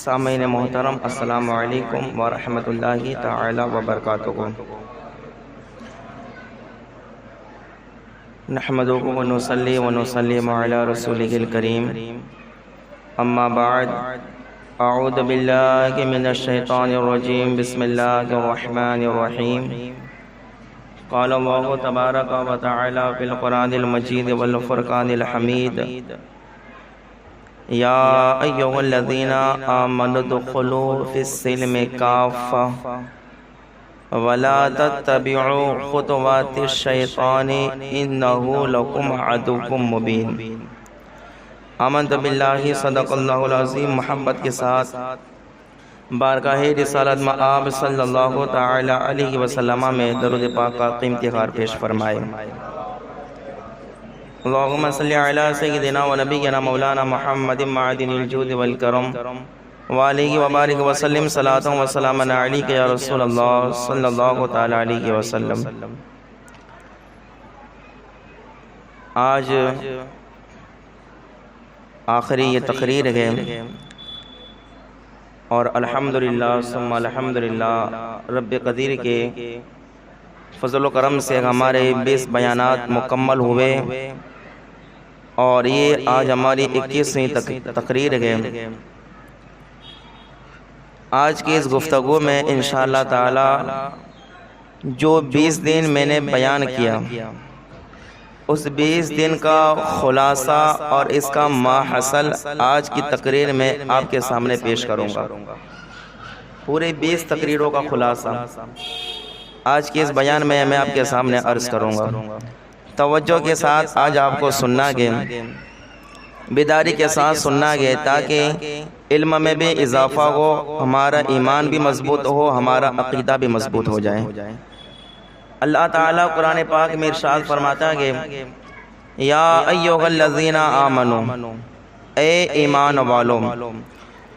سامعین محترم، السلام علیکم ورحمۃ اللہ تعالی وبرکاتہ۔ نحمدہ ونصلی ونسلم علی رسولہ الکریم، اما بعد، اعوذ باللہ من الشیطان الرجیم، بسم اللہ الرحمن الرحیم۔ قال اللہ تبارک و تعالی فی القرآن المجید والفرقان الحمید، یا ایھا الذین آمنوا ادخلوا فی السلم کافۃ ولا تتبعوا خطوات الشیطان انہ لکم عدو مبین۔ آمنت باللہ، صدق اللہ العظیم۔ محبت کے ساتھ بارگاہ رسالت مآب صلی اللہ تعالی علیہ وسلم میں درود پاک کا قیمتی ہار پیش فرمائے۔ اللہم صلی علی سیدنا و نبینا مولانا محمد معدن الجود والکرم وآلہ وبارک وسلم، صلاۃ و سلام علیک یا رسول اللہ صلی اللہ تعالی علیہ وسلم۔ آج آخری یہ تقریر ہے اور الحمدللہ ثم الحمدللہ رب قدیر کے فضل و کرم سے ہمارے 20 بیانات مکمل ہوئے اور یہ آج ہماری 21ویں تقریر ہے۔ آج کی اس گفتگو میں انشاءاللہ تعالی جو 20 دن میں نے بیان کیا، اس 20 دن کا خلاصہ اور اس کا ماحصل آج کی تقریر میں آپ کے سامنے پیش کروں گا۔ پورے 20 تقریروں کا خلاصہ آج کے اس بیان میں میں آپ کے سامنے عرض کروں گا۔ توجہ کے ساتھ آج آپ کو سننا گے، بیداری کے ساتھ سننا گے، تاکہ علم میں بھی اضافہ ہو، ہمارا ایمان بھی مضبوط ہو، ہمارا عقیدہ بھی مضبوط ہو جائے۔ اللہ تعالیٰ قرآن پاک میں ارشاد فرماتا ہے کہ یا ایھا الذین آمنوا، اے ایمان والو،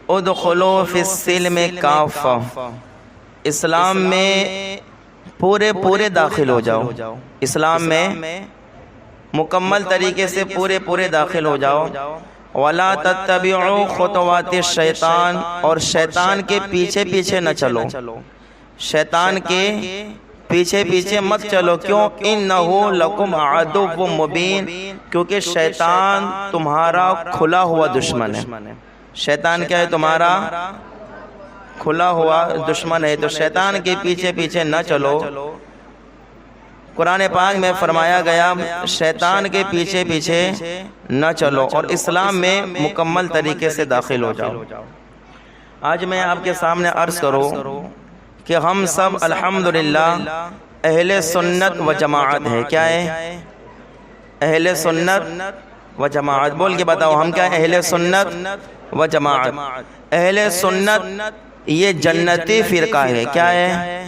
ادخلوا فی السلم کافۃ، اسلام میں پورے داخل ہو جاؤ، اسلام میں مکمل طریقے سے پورے داخل ہو جاؤ۔ ولا تتبعوا خطوات الشیطان، اور شیطان کے پیچھے نہ چلو، شیطان کے پیچھے مت چلو۔ کیوں؟ انہ لکم عدو مبین، کیونکہ شیطان تمہارا کھلا ہوا دشمن ہے۔ شیطان کیا ہے؟ تمہارا کھلا ہوا دشمن ہے، تو شیطان کے پیچھے نہ چلو۔ قرآن پاک میں فرمایا گیا شیطان کے پیچھے نہ چلو اور اسلام میں مکمل طریقے سے داخل ہو جاؤ۔ آج میں آپ کے سامنے عرض کروں کہ ہم سب الحمدللہ اہل سنت و جماعت ہے۔ کیا ہے؟ اہل سنت و جماعت۔ بول کے بتاؤ، ہم کیا ہے؟ اہل سنت و جماعت۔ اہل سنت یہ جنتی فرقہ ہے۔ کیا ہے؟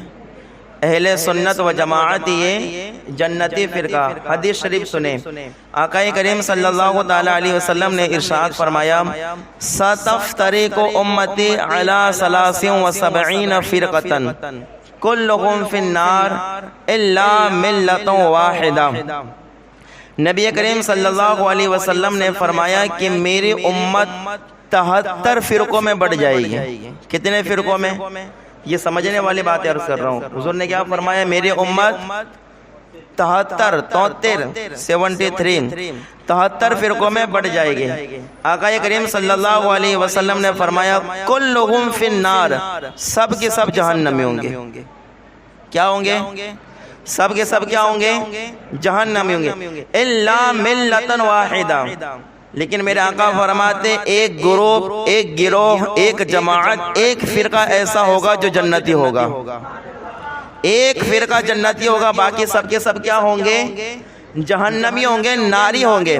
اہل سنت و جماعت یہ جنتی فرقہ۔ حدیث شریف سنیں، آقا کریم صلی اللہ تعالی علیہ وسلم نے ارشاد فرمایا ستفترق امتی علی 73 فرقۃ کلهم فی النار الا ملۃ واحدہ۔ نبی کریم صلی اللہ علیہ وسلم نے فرمایا کہ میری امت 73 فرقوں میں بڑھ جائے گی۔ کتنے فرقوں میں؟ یہ سمجھنے والی بات عرض کر رہا ہوں۔ حضور نے کیا فرمایا؟ میری امت 73 فرقوں میں بڑھ جائے گی۔ آقا کریم صلی اللہ علیہ وسلم نے فرمایا کلہم فی النار، سب کے سب جہنمی ہوں گے۔ کیا ہوں گے؟ سب کے سب کیا ہوں گے؟ جہنمی ہوں گے۔ الا ملۃ واحدہ، لیکن میرے آقا فرماتے ایک گروہ، ایک جماعت، ایک فرقہ ایسا ہوگا جو جنتی ہوگا۔ ایک فرقہ جنتی ہوگا، باقی سب کے سب کیا ہوں گے؟ جہنمی ہوں گے، ناری ہوں گے۔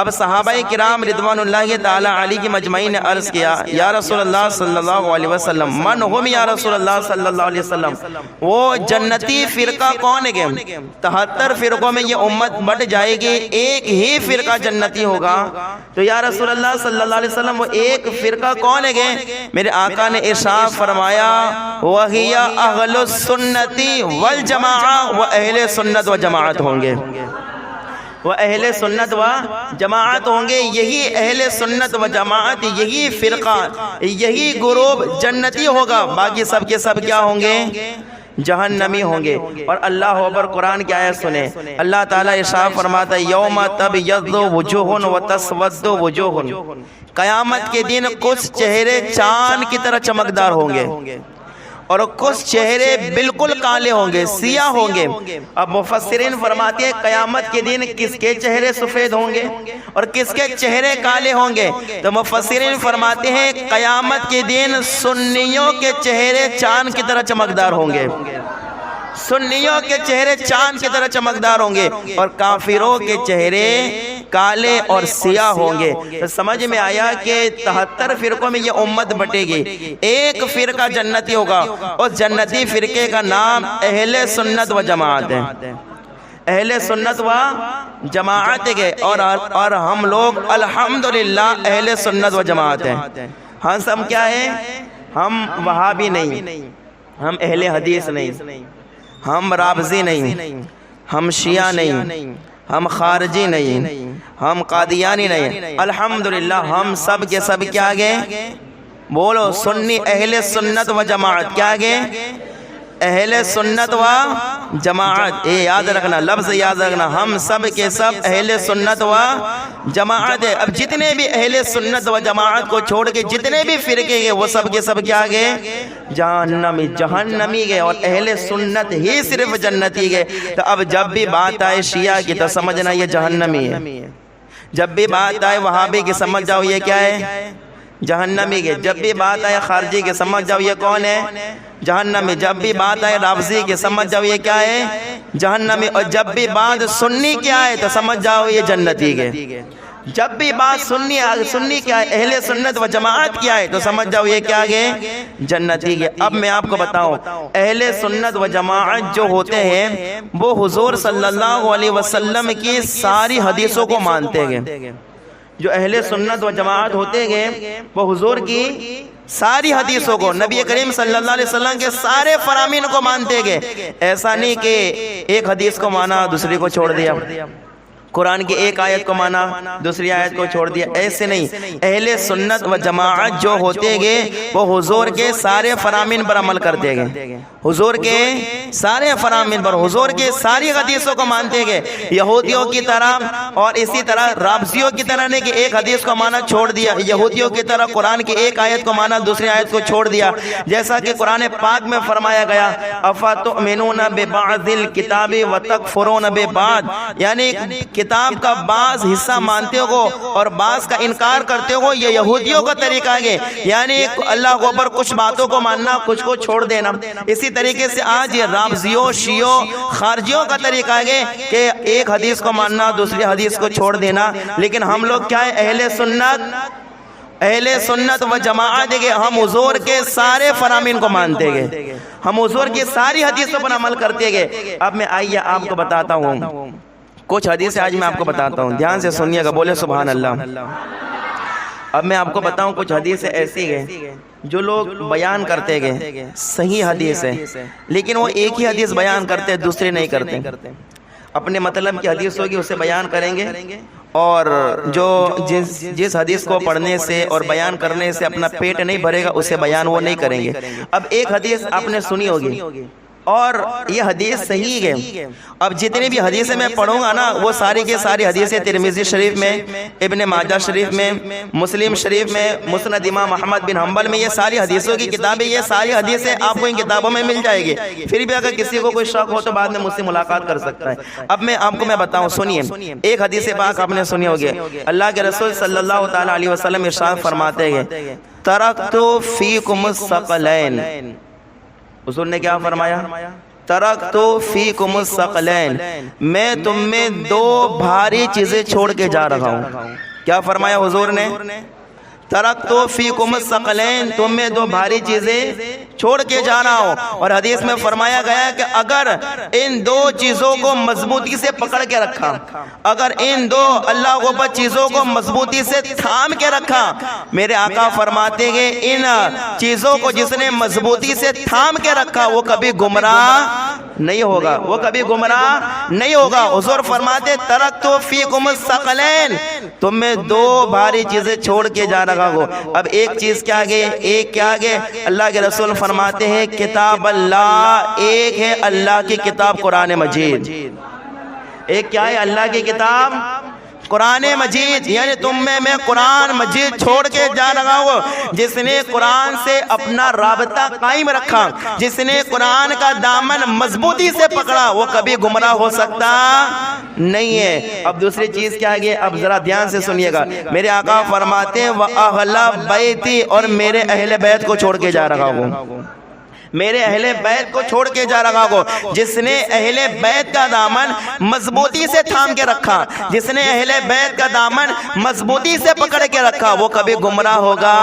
اب صحابہ کرام رضوان اللہ تعالی علیہ کی مجمعین نے عرض کیا یا رسول اللہ صلی اللہ علیہ وسلم، من ہم یا رسول اللہ صلی اللہ علیہ وسلم، وہ جنتی فرقہ کون ہے؟ 73 فرقوں میں یہ امت بڑھ جائے گی، ایک ہی فرقہ جنتی ہوگا۔ تو یا رسول اللہ صلی اللہ علیہ وسلم وہ ایک فرقہ کون ہے؟ میرے آقا نے ارشاد فرمایا وَهِيَ أَهْلُ السُّنَّةِ وَالْجَمَاعَةِ، وہ اہل سنت و جماعت ہوں گے۔ وہ اہل سنت و جماعت ہوں گے. یہی اہل سنت و جماعت، یہی فرقہ، یہی گروہ جنتی ہوگا. باقی سب کے سب کیا ہوں گے؟ جہنمی ہوں گے. اور اللہ اکبر، قرآن کی آیت سنیں. اللہ تعالیٰ ارشاد فرماتا ہے یوم تبیض وجوہ وتسود وجوہ. قیامت کے دن کچھ چہرے چاند کی طرح چمکدار ہوں گے اور کچھ چہرے بالکل کالے ہوں گے، سیاہ ہوں گے. اب مفسرین فرماتے ہیں قیامت کے دن کس کے چہرے سفید ہوں گے اور کس کے چہرے کالے ہوں گے؟ تو مفسرین فرماتے ہیں قیامت کے دن سنیوں کے چہرے چاند کی طرح چمکدار ہوں گے، سنیوں کے چہرے چاند کی طرح چمکدار ہوں گے، اور کافروں کے چہرے کالے اور سیاہ ہوں گے. تو سمجھ میں آیا کہ 73 فرقوں میں یہ امت بٹے گی. ایک فرقہ جنتی ہوگا، اس جنتی فرقے کا نام اہل سنت و جماعت ہے. اہل سنت و جماعت ہے. اور ہم لوگ الحمدللہ اہل سنت و جماعت ہیں. ہم کیا ہیں؟ ہم وہابی نہیں، ہم اہل حدیث نہیں، ہم رافضی نہیں، ہم شیعہ نہیں، ہم خارجی نہیں، ہم قادیانی نہیں. الحمدللہ ہم سب کے سب کیا گئے؟ بولو سنی اہل سنت و جماعت. کیا گئے؟ اہل سنت و جماعت. یاد رکھنا، لفظ یاد رکھنا، ہم سب کے سب اہل سنت و جماعت ہے. اب جتنے بھی اہل سنت و جماعت کو چھوڑ کے جتنے بھی فرقے گئے وہ سب کے سب کیا گئے؟ جہنمی گئے. اور اہل سنت ہی صرف جنتی گئے. تو اب جب بھی بات آئے شیعہ کی تو سمجھنا یہ جہنمی ہے. جب بھی بات آئے وہابی کی سمجھ جاؤ یہ کیا ہے؟ جہنمی کے. جب بھی بات آئے خارجی کے سمجھ جاؤ یہ کون ہے؟ جہنمی. جب بھی بات آئے رافضی کے سمجھ جاؤ یہ کیا ہے؟ جہنمی. اور جب بھی بات سنی کیا ہے تو سمجھ جاؤ یہ جنتی کے. جب بھی بات سنی کیا ہے، اہل سنت و جماعت کیا ہے تو سمجھ جاؤ یہ کیا گئے؟ جنتی کے. اب میں آپ کو بتاؤں اہل سنت و جماعت جو ہوتے ہیں وہ حضور صلی اللہ علیہ وسلم کی ساری حدیثوں کو مانتے گئے. جو اہل سنت و جماعت ہوتے گئے وہ حضور کی ساری حدیثوں کو، نبی کریم صلی اللہ علیہ وسلم کے سارے فرامین کو مانتے گئے. ایسا نہیں کہ ایک حدیث کو مانا دوسری کو چھوڑ دیا، قرآن کی ایک آیت کو مانا دوسری آیت کو چھوڑ دیا. ایسے نہیں. اہل سنت و جماعت جو ہوتے گئے وہ حضور کے سارے فرامین پر عمل کرتے گئے، حضور کے سارے فرامین پر، حضور کے ساری حدیثوں کو مانتے گئے. یہودیوں کی طرح اور اسی طرح رافضیوں کی طرح نہیں کہ ایک حدیث کو مانا چھوڑ دیا. یہودیوں کی طرح قرآن کی ایک آیت کو مانا دوسری آیت کو چھوڑ دیا. جیسا کہ قرآن پاک میں فرمایا گیا افتؤمنون ببعض الکتاب وتکفرون ببعض، یعنی کتاب کا بعض حصہ مانتے ہو اور بعض کا انکار کرتے ہو. یہ یہودیوں کا طریقہ ہے، یعنی اللہ کے اوپر کچھ باتوں کو ماننا کچھ کو چھوڑ دینا. اسی طریقے سے آج یہ رافضیوں، شیعوں، خارجیوں کا طریقہ ہے کہ ایک حدیث کو ماننا دوسری حدیث کو چھوڑ دینا. لیکن ہم لوگ کیا ہے؟ اہل سنت و جماعت کے. ہم حضور کے سارے فرامین کو مانتے گئے، ہم حضور کی ساری حدیثوں پر عمل کرتے گئے. اب میں آئیے آپ کو بتاتا ہوں کچھ حدیثیں آج میں آپ کو بتاتا ہوں. دھیان سے سنیے گا، بولے سبحان اللہ. اب میں آپ کو بتاؤں کچھ حدیثیں ایسی ہیں جو لوگ بیان کرتے گئے، صحیح حدیث ہے لیکن وہ ایک ہی حدیث بیان کرتے دوسرے نہیں کرتے. اپنے مطلب کی حدیث ہوگی اسے بیان کریں گے، اور جو جس حدیث کو پڑھنے سے اور بیان کرنے سے اپنا پیٹ نہیں بھرے گا اسے بیان وہ نہیں کریں گے. اب ایک حدیث آپ نے سنی ہوگی اور یہ حدیث صحیح ہے. اب جتنی بھی حدیثیں میں پڑھوں گا نا وہ ساری کی ساری حدیثیں ترمذی شریف میں، ابن ماجہ شریف میں، مسلم شریف میں، مسند امام احمد بن حنبل میں، یہ ساری حدیثوں کی کتابیں، یہ ساری حدیثیں آپ کو ان کتابوں میں مل جائے گی. پھر بھی اگر کسی کو کوئی شک ہو تو بعد میں مجھ سے ملاقات کر سکتا ہے. اب میں آپ کو میں بتاؤں، سنیے ایک حدیث پاک آپ نے سنی ہوگی. اللہ کے رسول صلی اللہ تعالی علیہ وسلم ارشاد فرماتے ہیں ترکت فیکم الثقلین. حضور نے کیا فرمایا؟ ترکتو فیکم الثقلین، میں تم میں دو بھاری چیزیں چھوڑ کے جا رہا ہوں. کیا فرمایا حضور نے؟ ترکتو فیکم الثقلین، تم میں دو بھاری چیزیں چھوڑ کے جانا ہو. اور حدیث میں فرمایا گیا کہ اگر ان دو چیزوں کو مضبوطی سے پکڑ کے رکھا, اگر ان دو اللہ کو پر چیزوں کو مضبوطی سے تھام کے رکھا, میرے آقا فرماتے ہیں ان چیزوں کو جس نے مضبوطی سے تھام کے رکھا وہ کبھی گمراہ نہیں ہوگا, وہ کبھی گمراہ نہیں ہوگا. حضور فرماتے ترکت فیکم الثقلین, تم میں دو بھاری چیزیں چھوڑ کے جا رہا ہو. اب ایک چیز کیا گئے, ایک کیا گئے, اللہ کے رسول فرماتے ہیں کتاب اللہ, ایک ہے اللہ کی کتاب قرآن مجید. ایک کیا ہے, اللہ کی کتاب قرآن مجید. یعنی تم میں قرآن مجید چھوڑ کے جا رہا ہوں. جس نے قرآن سے اپنا رابطہ قائم رکھا, جس نے قرآن کا دامن مضبوطی سے پکڑا, وہ کبھی گمراہ ہو سکتا نہیں ہے. اب دوسری چیز کیا ہے, اب ذرا دھیان سے سنیے گا. میرے آقا فرماتے ہیں وَأَهْلَ بَيْتِي, اور میرے اہل بیت کو چھوڑ کے جا رہا ہوں, میرے اہل بیت کو چھوڑ کے جا رہا ہو. جس نے اہل بیت کا دامن مضبوطی سے تھام کے رکھا, جس نے اہل بیت کا دامن مضبوطی سے پکڑ کے رکھا, وہ کبھی گمراہ ہوگا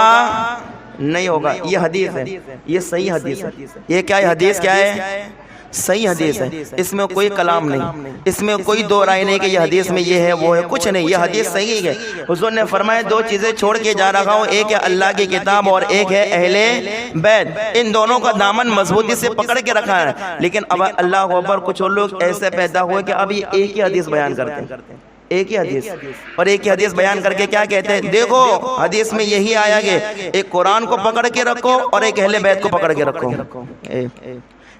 نہیں ہوگا. یہ حدیث ہے, یہ صحیح حدیث ہے. یہ کیا ہے, حدیث کیا ہے, صحیح حدیث ہے. اس میں کوئی کلام نہیں, اس میں کوئی دو رائے نہیں کہ یہ حدیث میں یہ ہے وہ ہے, کچھ نہیں. یہ حدیث صحیح ہے. حضور نے فرمایا دو چیزیں چھوڑ کے جا رہا ہوں, ایک ہے اللہ کی کتاب اور ایک ہے اہل بیت. ان دونوں کا دامن مضبوطی سے پکڑ کے رکھا ہے. لیکن اب اللہ اکبر, کچھ اور لوگ ایسے پیدا ہوئے کہ اب یہ ایک ہی حدیث بیان کرتے ہیں, ایک ہی حدیث, اور ایک ہی حدیث بیان کر کے کیا کہتے ہیں, دیکھو حدیث میں یہی آیا کہ ایک قرآن کو پکڑ کے رکھو اور ایک اہل بیت کو پکڑ کے رکھو.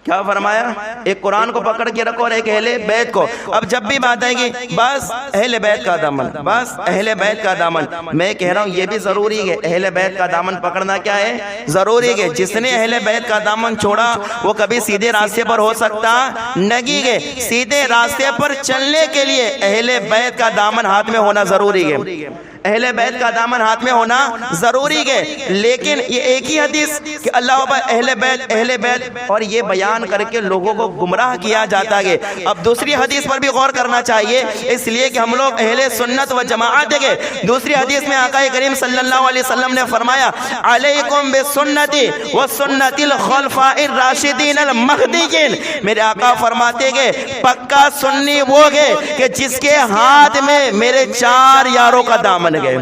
کیا فرمایا, ایک قرآن کو پکڑ کے رکھو اور ایک اہل بیت کو. اب جب بھی بات آئے گی بس اہل بیت کا دامن, بس اہل بیت کا دامن. میں کہہ رہا ہوں یہ بھی ضروری ہے, اہل بیت کا دامن پکڑنا کیا ہے, ضروری ہے. جس نے اہل بیت کا دامن چھوڑا وہ کبھی سیدھے راستے پر ہو سکتا نہیں ہے. سیدھے راستے پر چلنے کے لیے اہل بیت کا دامن ہاتھ میں ہونا ضروری ہے, اہل بیت کا دامن ہاتھ میں ہونا ضروری ہے. لیکن یہ ایک ہی حدیث کہ اللہ اہل بیت اہل بیت, اور یہ بیان کر کے لوگوں کو گمراہ کیا جاتا ہے. اب دوسری حدیث پر بھی غور کرنا چاہیے, اس لیے کہ ہم لوگ اہل سنت و جماعت ہیں. دوسری حدیث میں آقا کریم صلی اللہ علیہ وسلم نے فرمایا علیکم بسنتی و سنت الخلفاء الراشدین المہدیین. میرے آقا فرماتے ہیں پکا سنی وہ ہے کہ جس کے ہاتھ میں میرے چار یاروں کا دامن گئے.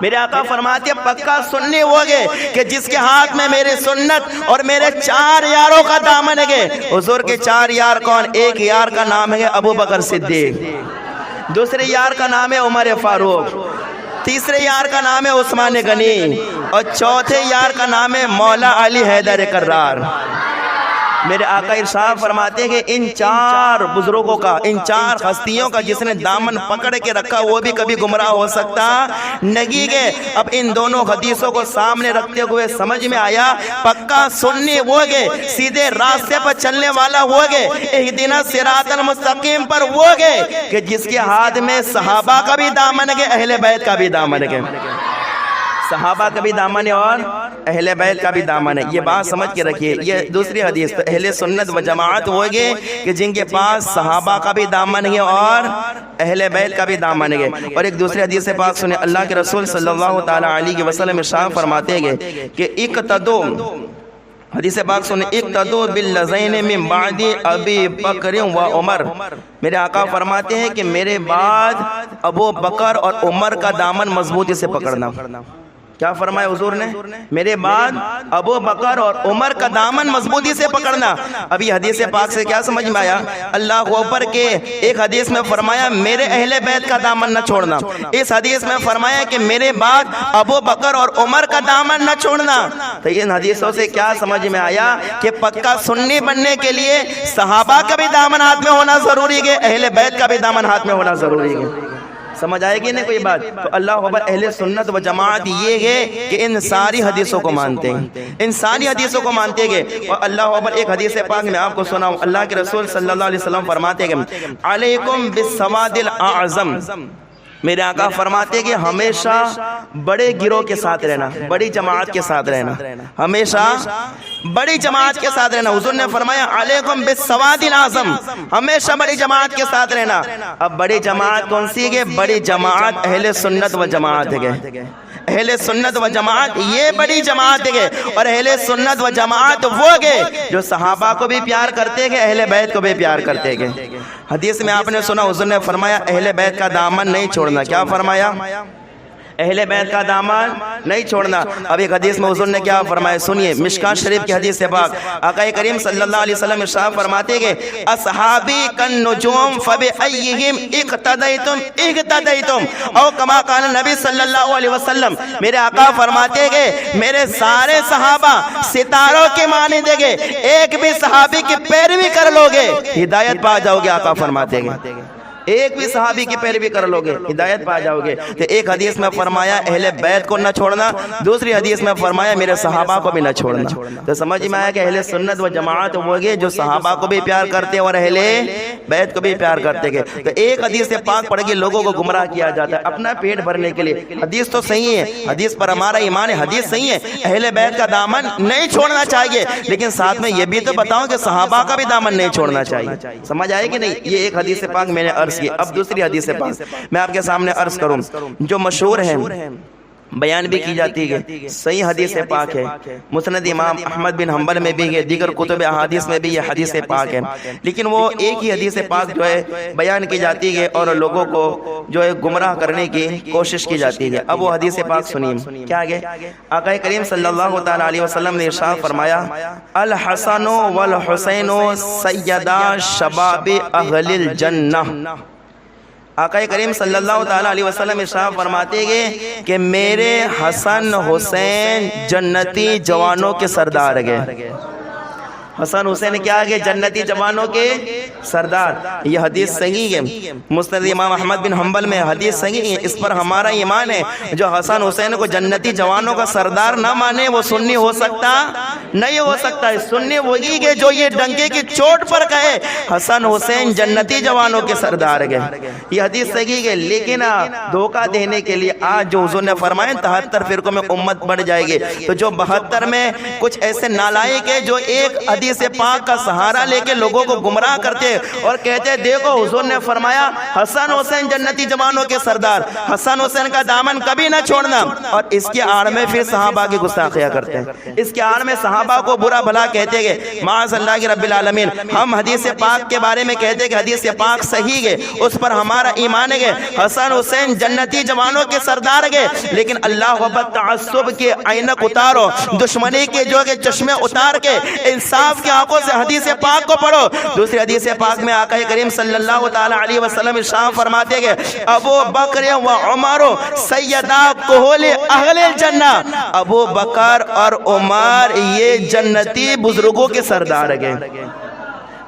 میرے آقا فرماتے ہیں پکا سننے ہوگے کہ جس کے ہاتھ میں میرے سنت اور میرے چار یاروں کا دامن ہے. حضور کے چار یار کون, ایک یار کا نام ہے ابو بکر صدیق, دوسرے یار کا نام ہے عمر فاروق, تیسرے یار کا نام ہے عثمان غنی, اور چوتھے یار کا نام ہے مولا علی حیدر کرار. میرے آقا ارشاد فرماتے ہیں کہ ان چار بزرگوں کا, ان چار ہستیوں کا جس نے دامن پکڑ کے رکھا وہ بھی کبھی گمراہ ہو سکتا نہیں ہے. اب ان دونوں حدیثوں کو سامنے رکھتے ہوئے سمجھ میں آیا پکا سننے وہ گے, سیدھے راستے پر چلنے والا وہ گے, اہدنا الصراط المستقیم پر وہ گے کہ جس کے ہاتھ میں صحابہ کا بھی دامن ہے, اہل بیت کا بھی دامن ہے. صحابہ کا بھی دامن ہے اور اہل بیت کا بھی دامن ہے. یہ بات سمجھ کے رکھیے. یہ دوسری حدیث تو اہل سنت و جماعت ہوگے کہ جن کے پاس صحابہ کا بھی دامن ہے اور اہل بیت کا بھی دامن ہے. اور ایک دوسری حدیث سے پاک سنیں, اللہ کے رسول صلی اللہ تعالی علیہ وسلم ارشاد فرماتے ہیں کہ اقتدوا, حدیث پاک سنیں, اقتدوا باللذین من بعد ابی بکر و عمر. میرے آقا فرماتے ہیں کہ میرے بعد ابو بکر اور عمر کا دامن مضبوطی سے پکڑنا. کیا فرمایا حضور نے, میرے بعد ابو بکر اور عمر کا دامن مضبوطی سے پکڑنا. اب یہ حدیث پاک سے کیا سمجھ میں آیا, اللہ اکبر کے ایک حدیث میں فرمایا میرے اہل بیت کا دامن نہ چھوڑنا, اس حدیث میں فرمایا کہ میرے بعد ابو بکر اور عمر کا دامن نہ چھوڑنا. تو ان حدیثوں سے کیا سمجھ میں آیا کہ پکا سنی بننے کے لیے صحابہ کا بھی دامن ہاتھ میں ہونا ضروری ہے, اہل بیت کا بھی دامن ہاتھ میں ہونا ضروری ہے. سمجھ آئے گی نا کوئی بات. تو اللہ اکبر, اہل سنت و جماعت یہ ہے کہ ان ساری حدیثوں کو مانتے ہیں, ان ساری حدیثوں کو مانتے ہیں. اور اللہ اکبر, ایک حدیث پاک میں آپ کو سناؤں, اللہ کے رسول صلی اللہ علیہ وسلم فرماتے ہیں علیکم بالسواد الاعظم. میرے آقا فرماتے ہیں کہ ہمیشہ بڑے گروہ کے ساتھ رہنا, بڑی جماعت کے ساتھ رہنا, ہمیشہ بڑی جماعت کے ساتھ رہنا. حضور نے فرمایا علیکم بالسواد الاعظم, ہمیشہ بڑی جماعت کے ساتھ رہنا. اب بڑی جماعت کون سی ہے, بڑی جماعت اہل سنت و جماعت ہے. اہل سنت و جماعت یہ بڑی جماعت ہے، اور اہل سنت و جماعت وہ گئے جو صحابہ کو بھی پیار کرتے گئے، اہل بیت کو بھی پیار کرتے گئے۔ حدیث میں آپ نے سنا حضور نے فرمایا اہل بیت کا دامن نہیں چھوڑنا۔ کیا فرمایا؟ اہل بیت کا دامن نہیں چھوڑنا۔ اب ایک حدیث میں حضور نے کیا فرمایا سنیے، مشکات شریف کی حدیث سے پاک، آقا کریم صلی اللہ علیہ وسلم ارشاد فرماتے کہ اصحابی کالنجوم فبأیہم اقتدیتم اقتدیتم، او کما قال نبی صلی اللہ علیہ وسلم، میرے آقا فرماتے کہ میرے سارے صحابہ ستاروں کے مانند ہیں، ایک بھی صحابی کی پیروی کر لوگے ہدایت پا جاؤ گے۔ آقا فرماتے ہیں ایک بھی صحابی کی پیروی کر لوگے ہدایت پا جاؤ گے۔ تو ایک حدیث میں فرمایا اہل بیت کو نہ چھوڑنا، دوسری حدیث میں فرمایا میرے صحابہ کو بھی نہ چھوڑنا۔ تو سمجھ میں آیا کہ اہل سنت و جماعت وہ گے جو صحابہ کو بھی پیار کرتے اور اہل بیت کو بھی پیار کرتے گے۔ تو ایک حدیث سے پاک پڑھ کے لوگوں کو گمراہ کیا جاتا ہے اپنا پیٹ بھرنے کے لیے۔ حدیث تو صحیح ہے، حدیث پر ہمارا ایمان ہے، حدیث صحیح ہے، اہل بیت کا دامن نہیں چھوڑنا چاہیے، لیکن ساتھ میں یہ بھی تو بتاؤں کہ صحابہ کا بھی دامن نہیں چھوڑنا چاہیے۔ سمجھ آئے کہ نہیں؟ یہ ایک حدیث سے پاک میں نے عرض کی۔ اب دوسری حدیث سے پاک میں آپ کے سامنے عرض کروں جو مشہور ہے، بیان بھی کی جاتی ہے، صحیح حدیث پاک ہے، مسند امام احمد بن حنبل میں بھی ہے، دیگر کتب احادیث میں بھی یہ حدیث پاک ہے، لیکن وہ ایک ہی حدیث پاک جو ہے بیان کی جاتی ہے اور لوگوں کو جو ہے گمراہ کرنے کی کوشش کی جاتی ہے۔ اب وہ حدیث پاک سنیے کیا آگے آقا کریم صلی اللہ تعالی علیہ وسلم نے ارشاد فرمایا الحسن والحسین سیدا شباب اہل الجنہ۔ آقا کریم صلی اللہ تعالی علیہ وسلم ارشاد فرماتے ہیں کہ میرے حسن حسین جنتی جوانوں کے سردار گئے۔ حسن حسین کیا گئے؟ جنتی جوانوں کے سردار۔ یہ حدیث صحیح ہے، مسند امام احمد بن حنبل میں حدیث صحیح ہے، اس پر ہمارا ایمان ہے۔ جو حسن حسین کو جنتی جوانوں کا سردار نہ مانے وہ سنی ہو سکتا نہیں ہو سکتا ہے۔ سنی وہی کہ جو یہ ڈنکے کی چوٹ پر کہے حسن حسین جنتی جوانوں کے سردار گئے۔ یہ حدیث صحیح ہے، لیکن دھوکہ دینے کے لیے آج جو حضور نے فرمائے 73 فرقوں میں امت بڑھ جائے گی، تو جو 72 میں کچھ ایسے نالائق ہیں جو ایک حدیث پاک کا سہارا لے کے لوگوں کو گمراہ کرتے اور کہتے دیکھو حضور نے فرمایا حسن حسین جنتی جوانوں کے سردار، حسن حسین کا دامن کبھی نہ چھوڑنا، اور اس کے آڑ میں پھر صحابہ کی گستاخیاں کرتے ہیں، اس کے آڑ میں صحابہ کو برا بھلا کہتے گئے۔ معاذ اللہ کی رب العالمین، ہم حدیث پاک کے بارے میں کہتے کہ حدیث پاک صحیح ہے، اس پر ہمارا ایمان ہے، حسن حسین جنتی جوانوں کے سردار گئے، لیکن اللہ وبت تعصب کے عینک اتارو، دشمنی کے جو کہ چشمے اتار کے انصاف کی آنکھوں سے حدیث پاک کو پڑھو۔ دوسری حدیث پاک میں آقا کریم صلی اللہ تعالی علیہ وسلم ارشاد فرماتے ہیں ابو بکر و عمر سیدا کہول اہل الجنہ، ابو بکر اور عمر یہ جنتی بزرگوں کے سردار ہیں،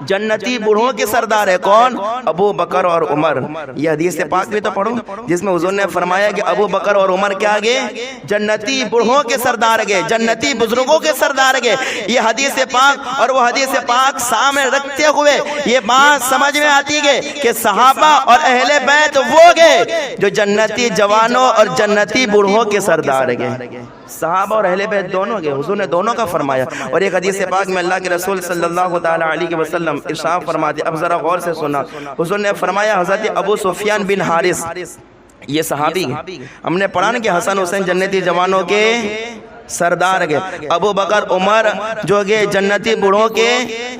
جنتی بوڑھوں کے سردار ہے۔ کون؟ ابو بکر اور عمر۔ یہ حدیث پاک بھی تو پڑھو جس میں حضور نے فرمایا کہ ابو بکر اور عمر کیا گئے؟ جنتی بوڑھوں کے سردار گئے، جنتی بزرگوں کے سردار گئے۔ یہ حدیث پاک اور وہ حدیث پاک سامنے رکھتے ہوئے یہ بات سمجھ میں آتی ہے کہ صحابہ اور اہل بیت وہ گئے جو جنتی جوانوں اور جنتی بوڑھوں کے سردار گئے۔ صحابہ اور اہل بیت دونوں گئے، حضور نے دونوں کا فرمایا۔ اور ایک حدیث پاک میں اللہ کے رسول صلی اللہ تعالی علیہ وسلم ارشاد فرماتے، اب ذرا غور سے سنا، حضور نے فرمایا حضرت ابو سفیان بن حارث یہ صحابی ہم نے پڑھا نا کہ حسن حسین جنتی جوانوں کے سردار گئے، ابو بکر عمر جو گئے جنتی بوڑھوں کے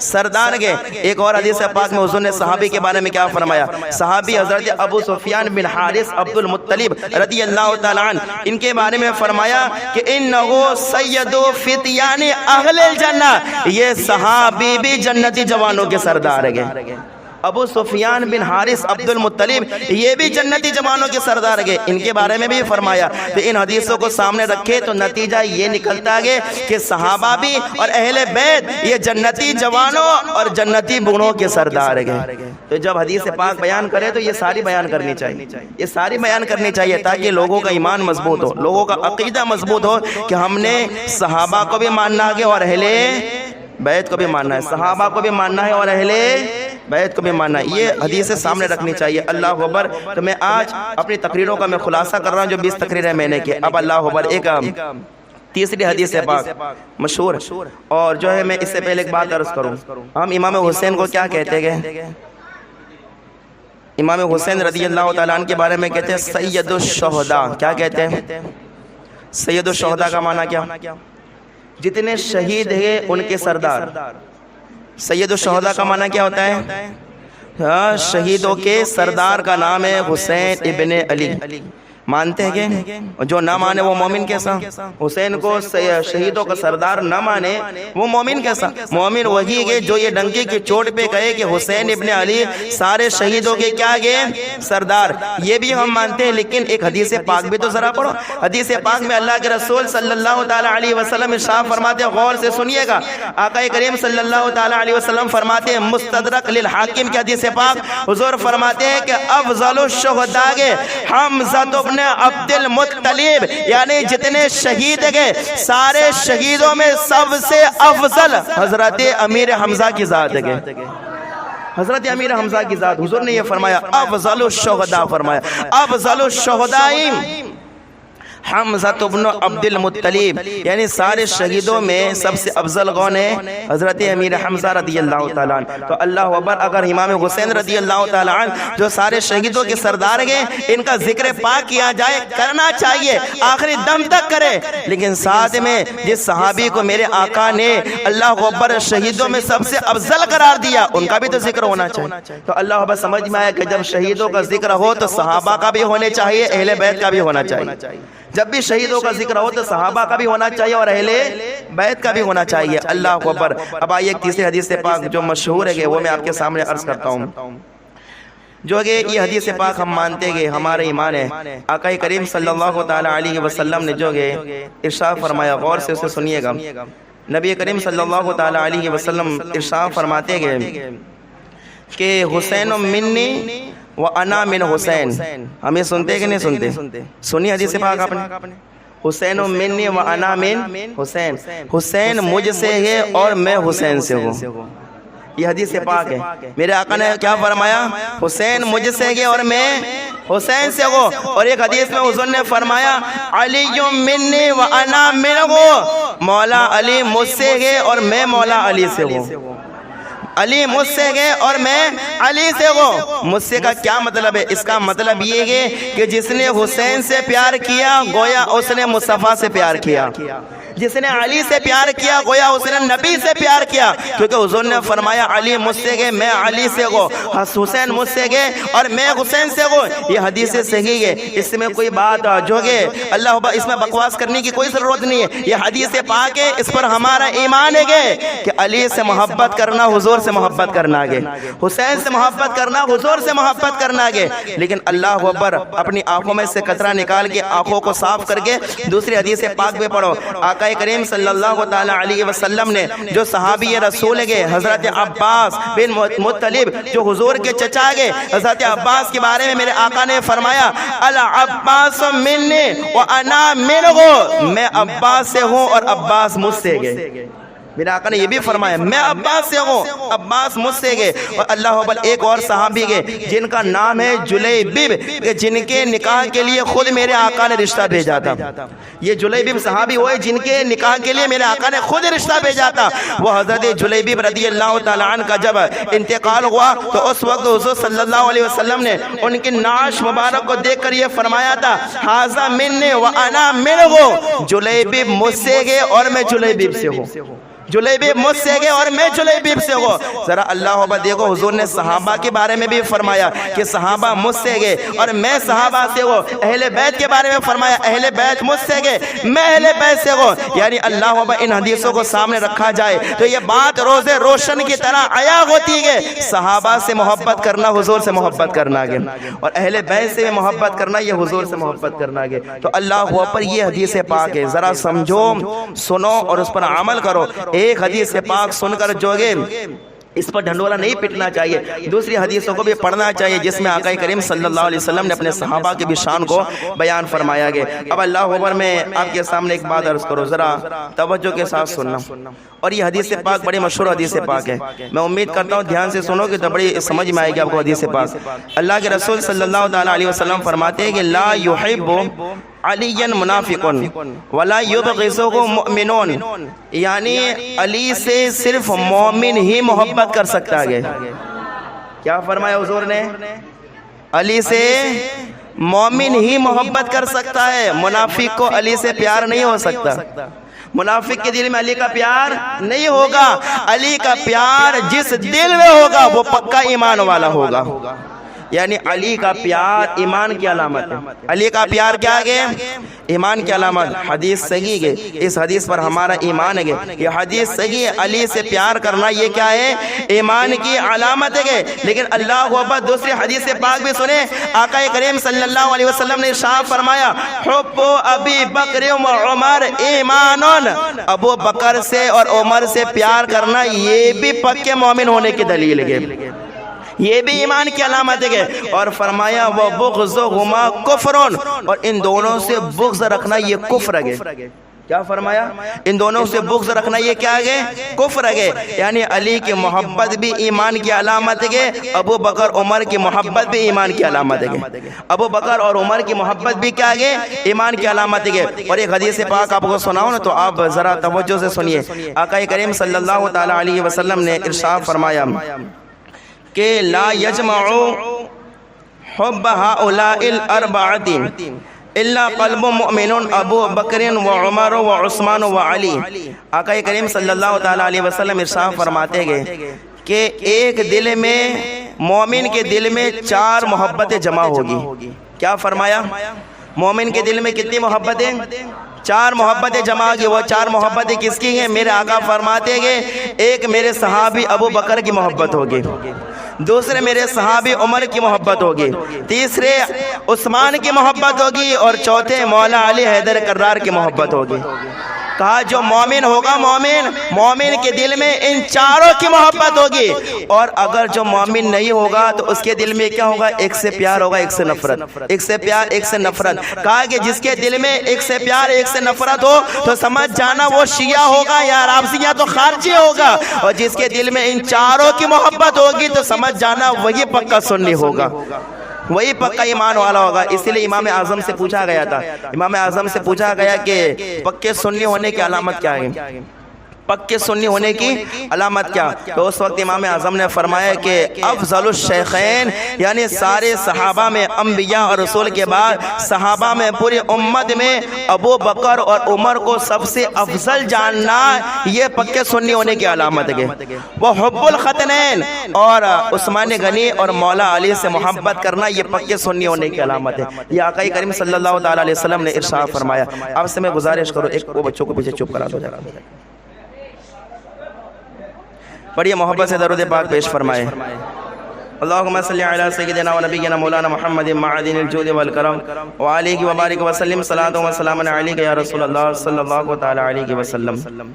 سردار گئے۔ ایک اور حدیث پاک میں حضور نے صحابی کے بارے میں کیا فرمایا؟ صحابی حضرت ابو سفیان بن حارث عبد المطلب رضی اللہ تعالیٰ عنہ، ان کے بارے میں فرمایا کہ انہو سید فتیان اہل الجنہ، یہ صحابی بھی جنتی جوانوں کے سردار گئے۔ ابو سفیان بن حارث عبد المطلب یہ بھی جنتی جوانوں کے سردار گئے، ان کے بارے میں بھی فرمایا۔ تو ان حدیثوں کو سامنے رکھے تو نتیجہ یہ نکلتا ہے کہ صحابہ بھی اور اہل بیت یہ جنتی جوانوں اور جنتی بوڑھوں کے سردار گئے۔ تو جب حدیث پاک بیان کرے تو یہ ساری بیان کرنی چاہیے، یہ ساری بیان کرنی چاہیے تاکہ لوگوں کا ایمان مضبوط ہو، لوگوں کا عقیدہ مضبوط ہو کہ ہم نے صحابہ کو بھی ماننا ہے اور اہل بیت کو بھی ماننا ہے، صحابہ کو بھی ماننا ہے اور اہل بیت کو بھی ماننا ہے، یہ حدیثیں سامنے رکھنی چاہیے۔ اللہ اکبر۔ تو میں آج اپنی تقریروں کا میں خلاصہ کر رہا ہوں جو 20 تقریریں میں نے کی۔ اب اللہ اکبر ایک تیسری حدیث پاک مشہور، اور جو ہے میں اس سے پہلے ایک بات عرض کروں، ہم امام حسین کو کیا کہتے گئے؟ امام حسین رضی اللہ تعالیٰ عنہ کے بارے میں کہتے ہیں سید الشہداء، کیا کہتے ہیں؟ سید الشہداء کا معنی کیا؟ جتنے شہید ہیں ان کے سردار. سید الشہداء کا معنی کیا ہوتا ہے؟ شہیدوں کے سردار کا نام ہے حسین ابن علی. مانتے ہیں کہ جو نہ مانے وہ مومن کیسا؟ حسین کو شہیدوں کا سردار نہ مانے وہ مومن کیسا؟ مومن وہی ہے جو یہ ڈنکی کی چوٹ پہ کہے کہ حسین ابن علی سارے شہیدوں کے کیا گئے؟ سردار. یہ بھی ہم مانتے ہیں، لیکن ایک حدیث پاک بھی تو ذرا پڑھو. حدیث پاک میں اللہ کے رسول صلی اللہ تعالی علیہ وسلم ارشاد فرماتے ہیں، غور سے سنیے گا. آقا کریم صلی اللہ تعالی علیہ وسلم فرماتے ہیں، مستدرک للحاکم کی حدیث پاک، حضور فرماتے ہیں کہ افضل الشہداء حمزہ ابن عبد المطلب، یعنی جتنے شہید گئے سارے شہیدوں میں سب سے افضل حضرت امیر حمزہ کی ذات ہے. حضرت امیر حمزہ کی ذات. حضور نے یہ فرمایا افضل الشہداء، فرمایا افضل الشہداء حمزہ ابن عبد المطلب، یعنی سارے شہیدوں میں سب سے افضل کون ہے؟ حضرت امیر حمزہ رضی اللہ تعالیٰ عنہ. تو اللہ اکبر، اگر امام حسین رضی اللہ تعالیٰ عنہ جو سارے شہیدوں کے سردار گئے، ان کا ذکر پاک کیا جائے، کرنا چاہیے، آخری دم تک کرے. لیکن ساتھ میں جس صحابی کو میرے آقا نے اللہ اکبر شہیدوں میں سب سے افضل قرار دیا، ان کا بھی تو ذکر ہونا چاہیے. تو اللہ اکبر سمجھ میں آیا کہ جب شہیدوں کا ذکر ہو تو صحابہ کا بھی ہونے چاہیے، اہل بیت کا بھی ہونا چاہیے. جب بھی شہیدوں کا ذکر ہو تو صحابہ کا بھی ہونا چاہیے اور اہل بیت کا بھی ہونا چاہیے. اللہ اکبر. اب آئیے ایک تیسری حدیث پاک جو مشہور ہے وہ میں آپ کے سامنے عرض کرتا ہوں، جو کہ یہ حدیث پاک ہم مانتے ہیں ہمارے ایمان ہے. آقا کریم صلی اللہ تعالی علیہ وسلم نے جو ارشاد فرمایا، غور سے اسے سنیے گا. نبی کریم صلی اللہ تعالی علیہ وسلم ارشاد فرماتے ہیں کہ حسین منی وَأَنَا مِنْ حسین. ہمیں سنتے کہ نہیں سنتے؟ سنی حدیث پاک آپ نے، حسین منی وَأَنَا مِنْ حسین. حسین مجھ سے ہے اور میں حسین سے ہوں. یہ حدیث پاک ہے. میرے آقا نے کیا فرمایا؟ حسین مجھ سے ہے اور میں حسین سے ہوں. اور ایک حدیث میں حضور نے فرمایا علی منی وَأَنَا مِنْهُ، مولا علی مجھ سے ہے اور میں مولا علی سے ہوں. علی مجھ سے گئے اور میں علی سے ہوں. مجھ سے کا کیا مطلب ہے؟ اس کا مطلب یہ ہے کہ جس نے حسین سے پیار کیا گویا اس نے مصطفیٰ سے پیار کیا. جس نے علی سے پیار کیا گویا اس نے نبی سے پیار کیا، کیونکہ حضور نے فرمایا علی مجھ سے گئے میں علی سے گو، حسین مجھ سے گئے اور میں حسین سے گو. یہ حدیث صحیح ہے، اس میں کوئی بات جو ہے اللہ اس میں بکواس کرنے کی کوئی ضرورت نہیں ہے. یہ حدیث پاک ہے، اس پر ہمارا ایمان ہے کہ علی سے محبت کرنا حضور سے محبت کرنا گے، حسین سے محبت کرنا حضور سے محبت کرنا گے. لیکن اللہ اکبر، اپنی آنکھوں میں سے قطرہ نکال کے آنکھوں کو صاف کر کے دوسری حدیث پاک میں پڑھو. آقا کریم صلی اللہ تعالی علیہ وسلم نے جو صحابی رسول گئے حضرت عباس بن مطلب جو حضور کے چچا گئے، حضرت عباس کے بارے میں میرے آقا نے فرمایا العباس منی وانا منہ، میں عباس سے ہوں اور عباس مجھ سے گئے. میرے آقا نے یہ بھی فرمایا میں عباس سے ہوں، عباس مجھ سے گئے. اور اللہ اکبر، ایک اور صحابی گئے جن کا نام ہے جلیبیب، جن کے نکاح کے لیے خود میرے آقا نے رشتہ بھیجا تھا. یہ جلیبیب صحابی ہوئے جن کے نکاح کے لیے میرے آقا نے خود رشتہ بھیجا تھا. وہ حضرت جلیبیب رضی اللہ تعالیٰ عنہ کا جب انتقال ہوا تو اس وقت حضور صلی اللہ علیہ وسلم نے ان کی نعش مبارک کو دیکھ کر یہ فرمایا تھا ھذا منی وانا منہ، جلیبیب مجھ سے گئے اور میں جلیبیب سے ہوں. جلیبیب مجھ سے گئے اور میں جلیبیب سے ہوں. ذرا اللہ اکبر دیکھو، حضور نے صحابہ کے بارے میں بھی فرمایا کہ صحابہ مجھ سے گئے اور میں صحابہ سے ہوں. اہل بیت کے بارے میں فرمایا اہل بیت مجھ سے گئے میں اہل بیت سے ہوں. یعنی اللہ اکبر، ان حدیثوں کو سامنے رکھا جائے تو یہ بات روزے روشن کی طرح عیا ہوتی ہے. صحابہ سے محبت کرنا حضور سے محبت کرنا گے، اور اہل بیت سے محبت کرنا یہ حضور سے محبت کرنا گے. تو اللہ اکبر، یہ حدیث پاک ہے، ذرا سمجھو، سنو اور اس پر عمل کرو. ایک حدیث پاک سن کر جوگے اس پر ڈھنڈولا نہیں پٹنا چاہیے، دوسری حدیثوں کو بھی پڑھنا چاہیے جس میں آقا کریم صلی اللہ علیہ وسلم نے اپنے صحابہ کی بھی شان کو بیان فرمایا گیا. اب اللہ اکبر، میں آپ کے سامنے ایک بات عرض کرو، ذرا توجہ کے ساتھ سننا. اور یہ حدیث پاک بڑی مشہور حدیث پاک ہے، میں امید کرتا ہوں دھیان سے سنو کہ تو بڑی سمجھ میں آئے گی آپ کو حدیث پاک. اللہ کے رسول صلی اللہ تعالیٰ علیہ وسلم فرماتے ہیں کہ لا یحب علی منافق ولا یبغضہ مؤمنون، یعنی علی سے صرف مومن ہی محبت کر سکتا ہے. کیا فرمایا حضور نے؟ علی سے مومن ہی محبت کر سکتا ہے، منافق کو علی سے پیار نہیں ہو سکتا، منافق کے دل میں علی کا پیار نہیں ہوگا، علی کا پیار جس دل میں ہوگا وہ پکا ایمان والا ہوگا، یعنی علی کا پیار ایمان کی علامت ہے، علی کا پیار کیا ہے؟ ایمان کی علامت۔ حدیث صحیح ہے، اس حدیث پر ہمارا ایمان ہے، یہ حدیث صحیح ہے، علی سے پیار کرنا یہ کیا ہے؟ ایمان کی علامت ہے۔ لیکن اللہ اکبر، دوسری حدیث پاک بھی سنیں، آقا کریم صلی اللہ علیہ وسلم نے ارشاد فرمایا حب ابی بکر و عمر ایمان، ابو بکر سے اور عمر سے پیار کرنا یہ بھی پکے مومن ہونے کی دلیل ہے، یہ بھی ایمان کی علامت ہے۔ اور فرمایا وہ بغضہما کفر، اور ان دونوں سے بغض رکھنا یہ کفر ہے۔ کیا فرمایا؟ ان دونوں سے بغض رکھنا یہ کیا ہے؟ کفر ہے۔ یعنی علی کی محبت بھی ایمان کی علامت ہے، ابو بکر عمر کی محبت بھی ایمان کی علامت ہے، ابو بکر اور عمر کی محبت بھی کیا ہے؟ ایمان کی علامت ہے۔ اور ایک حدیث پاک آپ کو سناؤ نا، تو آپ ذرا توجہ سے سنیے۔ آقا کریم صلی اللہ تعالی علیہ وسلم نے ارشاد فرمایا کہ لا یجمع حب هؤلاء الاربعۃ الا قلب مؤمن ابو بکر و عمر و عثمان و علی۔ آقا کریم صلی اللہ تعالی علیہ وسلم ارشاد فرماتے ہیں کہ ایک دل میں، مومن کے دل میں 4 محبتیں جمع ہوگی۔ کیا فرمایا؟ مومن کے دل میں کتنی محبتیں؟ 4 محبتیں جمع ہوگی۔ وہ 4 محبتیں کس کی ہیں؟ میرے آقا فرماتے ہیں ایک میرے صحابی ابو بکر کی محبت ہوگی، دوسرے میرے صحابی عمر کی محبت ہوگی، تیسرے عثمان کی محبت ہوگی، اور چوتھے مولا علی حیدر کرار کی محبت ہوگی۔ کہا جو مومن ہوگا، مومن کے دل میں ان 4 کی محبت ہوگی، اور اگر جو مومن نہیں ہوگا تو اس کے دل میں کیا ہوگا؟ ایک سے پیار ہوگا، ایک سے نفرت، ایک سے پیار، ایک سے نفرت۔ کہا کہ جس کے دل میں ایک سے پیار، ایک سے نفرت ہو تو سمجھ جانا وہ شیعہ ہوگا یا رافضی یا تو خارجی ہوگا، اور جس کے دل میں ان 4 کی محبت ہوگی تو سمجھ جانا وہی پکا سنی ہوگا، وہی پکا ایمان والا ہوگا۔ اس لیے امام اعظم سے پوچھا گیا تھا، امام اعظم سے پوچھا گیا کہ پکے سنی ہونے کی علامت کیا ہے؟ پکے سنی ہونے کی علامت کیا؟ تو اس وقت امام اعظم نے فرمایا کہ افضل الشیخین، یعنی سارے صحابہ میں، انبیاء اور رسول کے بعد صحابہ میں، پوری امت میں ابو بکر اور عمر کو سب سے افضل جاننا یہ پکے سنی ہونے کی علامت ہے۔ وہ حب الختنین، اور عثمان غنی اور مولا علی سے محبت کرنا یہ پکے سنی ہونے کی علامت ہے۔ یہ آقا کریم صلی اللہ تعالی علیہ وسلم نے ارشاد فرمایا۔ آپ سے میں گزارش کروں، ایک وہ بچوں کو پیچھے چپ کرا دو ذرا، بڑی محبت سے درود پاک پیش فرمائے۔ اللہم صلی علی سیدنا و نبینا مولانا محمد معدن الجود والکرم وعلیہ وبارک وسلم، صلاۃ و سلام علیک یا رسول اللہ صلی اللہ تعالی علیہ وسلم۔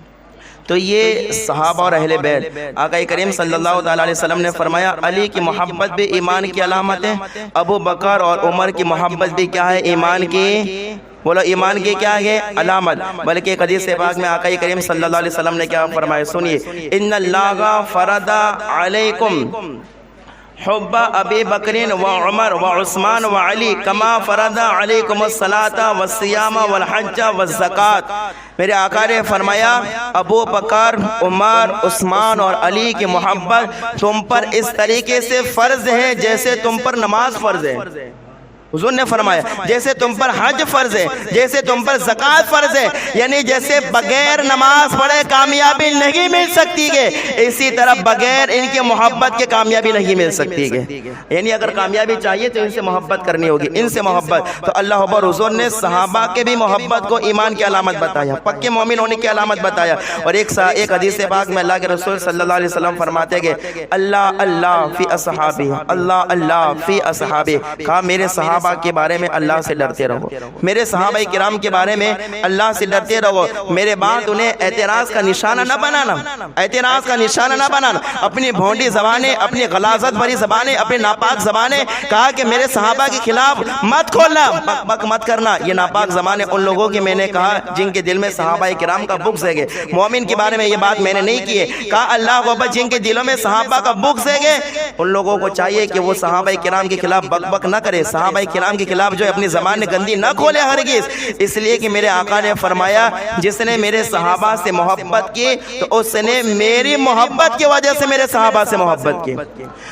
تو یہ صحابہ اور اہل بیت، آقا کریم صلی اللہ تعالی علیہ وسلم نے فرمایا علی کی محبت بھی ایمان کی علامت ہے، ابو بکر اور عمر کی محبت بھی کیا ہے؟ ایمان کی، بولو ایمان کی کیا ہے؟ علامت۔ بلکہ ایک حدیث پاک میں آقا کریم صلی اللہ علیہ وسلم نے کیا فرمایا؟ سنیے، ان اللہ فرض علیکم حب ابی بکر و عمر و عثمان و علی کما فرض علیکم الصلاۃ والصیام والحج والزکات۔ میرے آقا نے فرمایا ابو بکر، عمر، عثمان اور علی کی محبت تم پر اس طریقے سے فرض ہے جیسے تم پر نماز فرض ہے۔ حضور نے فرمایا جیسے تم پر حج فرض ہے، جیسے تم پر زکوٰۃ فرض ہے، یعنی جیسے بغیر نماز پڑھے کامیابی نہیں مل سکتی ہے، اسی طرح بغیر ان کی محبت کے کامیابی نہیں مل سکتی ہے۔ یعنی اگر کامیابی چاہیے تو ان سے محبت کرنی ہوگی، ان سے محبت۔ تو اللہ اکبر، حضور نے صحابہ کے بھی محبت کو ایمان کی علامت بتایا، پکے مومن ہونے کی علامت بتایا۔ اور ایک حدیث پاک میں اللہ کے رسول صلی اللہ علیہ وسلم فرماتے کہ اللہ اللہ فی اصحابی، اللہ اللہ فی اصحابی، کہا میرے صحابہ کے بارے میں اللہ سے ڈرتے رہو، میرے صحابہ کرام کے بارے میں اللہ سے ڈرتے رہو، میرے بات انہیں اعتراض کا نشانہ نہ بنانا، اعتراض کا نشانہ نہ بنانا، اپنی بھونڈی زبانیں، اپنی غلاظت بھری زبانیں، اپنی ناپاک زبانیں، کہا کہ میرے صحابہ کے خلاف مت کھولنا، بک بک مت کرنا۔ یہ ناپاک زبانیں ان لوگوں کی میں نے کہا جن کے دل میں صحابہ کرام کا بغض ہے، مومن کے بارے میں یہ بات میں نے نہیں کی ہے، کہا اللہ کو جن کے دلوں میں صحابہ کا بغض ہے ان لوگوں کو چاہیے کہ وہ صحابہ کرام کے خلاف بک بک نہ کرے، صحابہ کرام کے خلاف جو اپنی زبان گندی نہ کھولے ہرگز، اس لیے کہ میرے آقا نے فرمایا جس نے میرے صحابہ سے محبت کی تو اس نے میری محبت کی وجہ سے میرے صحابہ سے محبت کی،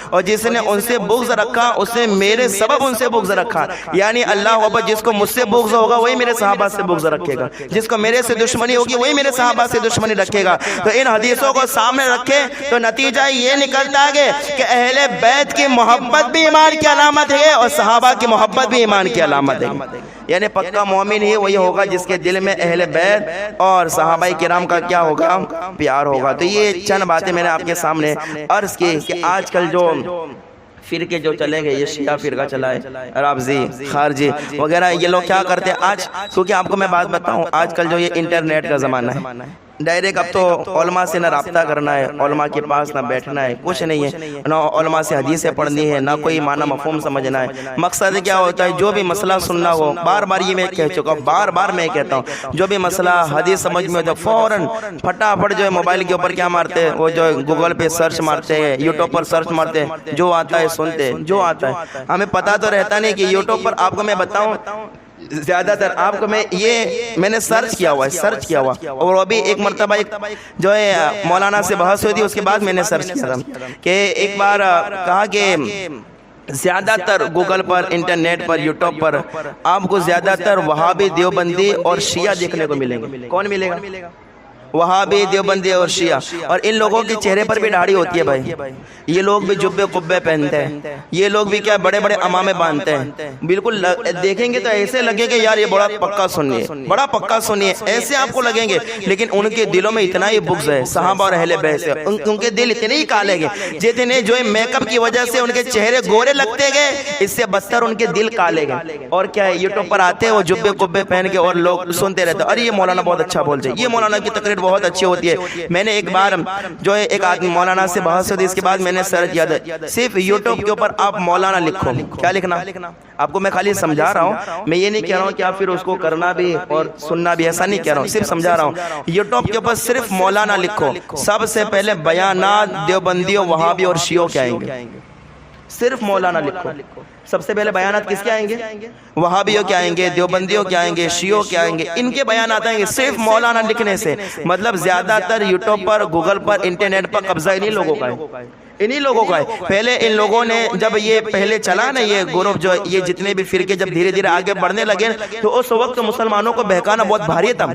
اور جس نے ان سے بغض رکھا اس نے میرے سبب ان سے بغض رکھا۔ یعنی اللہ اکبر، جس کو مجھ سے بغض ہوگا وہی میرے صحابہ سے بغض رکھے گا، جس کو میرے سے دشمنی ہوگی وہی میرے صحابہ سے دشمنی رکھے گا۔ تو ان حدیثوں کو سامنے رکھے تو نتیجہ یہ نکلتا ہے کہ اہل بیت کی محبت بھی ایمان کی علامت ہے اور صحابہ کی محبت بھی ایمان کی علامت ہے۔ یعنی پکا مومن ہی وہی ہوگا جس کے دل میں اہل بیت اور صحابہ کرام کا کیا ہوگا؟ پیار ہوگا۔ تو یہ چند باتیں میں نے آپ کے سامنے عرض کی کہ آج کل جو فرقے جو چلیں گے، یہ شیعہ فرقہ چلا ہے، رافضی، خارجی وغیرہ، یہ لوگ کیا کرتے ہیں آج؟ کیونکہ آپ کو میں بات بتاؤں، آج کل جو یہ انٹرنیٹ کا زمانہ ہے، ڈائریکٹ اب تو علماء سے نہ رابطہ کرنا ہے، علماء کے پاس نہ بیٹھنا ہے، کچھ نہیں ہے، نہ علماء سے حدیثیں پڑھنی ہے، نہ کوئی معنی مفہوم سمجھنا ہے۔ مقصد کیا ہوتا ہے؟ جو بھی مسئلہ سننا ہو، بار بار یہ میں کہہ چکا ہوں، بار بار میں کہتا ہوں، جو بھی مسئلہ حدیث سمجھ میں ہو تو فوراً پھٹافٹ جو ہے موبائل کے اوپر کیا مارتے ہیں، وہ جو گوگل پہ سرچ مارتے ہیں، یوٹیوب پر سرچ مارتے ہیں، جو آتا ہے سنتے ہیں، جو آتا ہے۔ ہمیں پتہ تو رہتا نہیں کہ یوٹیوب پر آپ کو میں بتاؤں، زیادہ تر آپ کو میں نے سرچ کیا ہوا ہے، اور ابھی ایک مرتبہ جو ہے مولانا سے بحث ہوئی تھی، اس کے بعد میں نے سرچ کیا تھا کہ ایک بار کہا کہ زیادہ تر گوگل پر، انٹرنیٹ پر، یوٹیوب پر آپ کو زیادہ تر وہابی، دیوبندی اور شیعہ دیکھنے کو ملیں گے۔ کون ملے گا؟ وہابی، دیوبندی اور شیعہ، اور ان لوگوں کے چہرے پر بھی داڑھی ہوتی ہے بھائی، یہ لوگ بھی جبے قبے پہنتے ہیں، یہ لوگ بھی کیا بڑے بڑے امامے باندھتے ہیں، بالکل دیکھیں گے تو ایسے لگے کہ یار یہ بڑا پکا سنی ہے، بڑا پکا سنی ہے، ایسے آپ کو لگیں گے، لیکن ان کے دلوں میں اتنا ہی بغض ہے صحابہ اور اہل بیت سے، ان کے دل اتنے ہی کالے گئے، جتنے جو ہے میک اپ کی وجہ سے ان کے چہرے گورے لگتے گئے، اس سے بدتر ان کے دل کالے گئے۔ اور کیا ہے، یوٹیوب پر آتے ہیں وہ جبے قبے پہن کے اور لوگ سنتے رہتے ہیں، ارے یہ مولانا بہت اچھا بولتے ہیں، یہ مولانا کی تقریر بہت اچھی ہوتی ہے۔ میں نے ایک بار جو ہے ایک آدمی مولانا سے بحث ہوتی، اس کے بعد میں نے سرچ کیا تھا، صرف یوٹیوب کے اوپر آپ مولانا لکھو، کیا لکھنا؟ آپ کو میں خالی سمجھا رہا ہوں، میں یہ نہیں کہہ رہا ہوں کہ آپ پھر اس کو کرنا بھی اور سننا بھی، ایسا نہیں کہہ رہا ہوں، صرف سمجھا رہا ہوں۔ یوٹیوب کے اوپر صرف مولانا لکھو، سب سے پہلے بیانات دیوبندیوں، وہابی اور شیعوں کے آئیں گے۔ صرف مولانا لکھو، سب سے پہلے بیانات کس کے آئیں گے؟ وہابیوں کے آئیں گے، دیوبندیوں کے آئیں گے، شیعوں کے آئیں گے، ان کے بیانات آئیں گے صرف مولانا لکھنے سے۔ مطلب زیادہ تر یوٹیوب پر، گوگل پر، انٹرنیٹ پر قبضہ انہی لوگوں کا ہے، انہی لوگوں کا ہے۔ پہلے ان لوگوں نے جب یہ پہلے چلا نا یہ گروپ، جو یہ جتنے بھی فرقے جب دھیرے دھیرے آگے بڑھنے لگے، تو اس وقت مسلمانوں کو بہکانا بہت بھاری تھا،